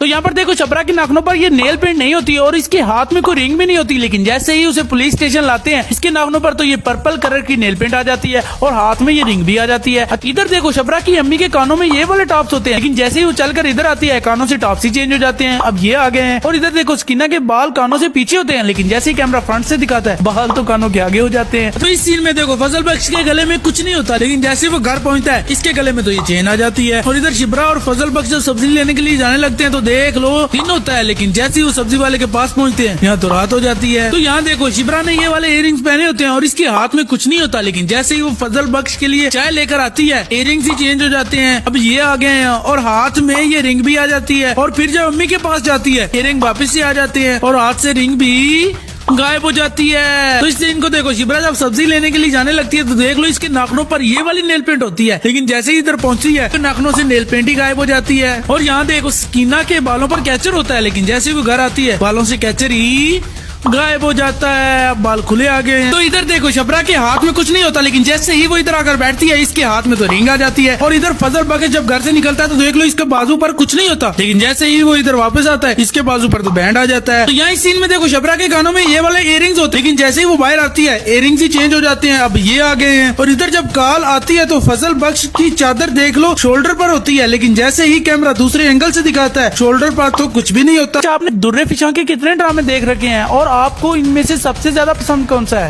यहाँ पर देखो शबरा के नाखूनों पर ये नेल पेंट नहीं होती और इसके हाथ में कोई रिंग भी नहीं होती, लेकिन जैसे ही उसे पुलिस स्टेशन लाते हैं इसके नाखूनों पर तो ये पर्पल कलर की नेल पेंट आ जाती है और हाथ में ये रिंग भी आ जाती है। इधर देखो शबरा की अम्मी के कानों में ये वाले टॉप्स होते हैं, लेकिन जैसे ही वो चलकर इधर आती है कानों से टॉप्स ही चेंज हो जाते हैं। अब ये आ गए हैं। और इधर देखो स्किना के बाल कानों से पीछे होते हैं, लेकिन जैसे ही कैमरा फ्रंट से दिखाता है बाल तो कानों के आगे हो जाते हैं। तो इस सीन में देखो फजल बख्श के गले में कुछ नहीं होता, लेकिन जैसे वो घर पहुंचता है इसके गले में तो ये चेन आ जाती है। और इधर शिबरा और फजल बख्श जब सब्जी लेने के लिए जाने लगते हैं तो देख लो दिन होता है, लेकिन जैसे ही वो सब्जी वाले के पास पहुंचते हैं यहाँ तो रात हो जाती है। तो यहाँ देखो शिबरा ने ये वाले इयररिंग्स पहने होते हैं और इसके हाथ में कुछ नहीं होता, लेकिन जैसे ही वो फजल बख्श के लिए चाय लेकर आती है इयररिंग्स ही चेंज हो जाते हैं। अब ये आ गए हैं और हाथ में ये रिंग भी आ जाती है। और फिर जब अम्मी के पास जाती है इयररिंग वापस से आ जाते हैं और हाथ से रिंग भी गायब हो जाती है। तो इस सीन को देखो शिबरा जब सब्जी लेने के लिए जाने लगती है तो देख लो इसके नाखूनों पर ये वाली नेल पेंट होती है, लेकिन जैसे ही इधर पहुंचती है तो नाखूनों से नेल पेंट ही गायब हो जाती है। और यहाँ देखो स्कीना के बालों पर कैचर होता है, लेकिन जैसे वो घर आती है बालों से कैचर ही गायब हो जाता है, बाल खुले आ गए हैं। तो इधर देखो शबरा के हाथ में कुछ नहीं होता, लेकिन जैसे ही वो इधर आकर बैठती है इसके हाथ में तो रिंग आ जाती है। और इधर फजल बख्श जब घर से निकलता है तो देख लो इसके बाजू पर कुछ नहीं होता, लेकिन जैसे ही वो इधर वापस आता है इसके बाजू पर तो बैंड आ जाता है। तो यहाँ इस सीन में देखो शबरा के कानों में ये वाले इयररिंग्स होते हैं, लेकिन जैसे ही वो बाहर आती है इयररिंग्स ही चेंज हो जाते हैं। अब ये आ गए हैं। और इधर जब कॉल आती है तो फजल बख्श की चादर देख लो शोल्डर पर होती है, लेकिन जैसे ही कैमरा दूसरे एंगल से दिखाता है शोल्डर पर तो कुछ भी नहीं होता। आपने दुर्रे फिशा के कितने ड्रामे देख रखे हैं और आपको इनमें से सबसे ज्यादा पसंद कौन सा है?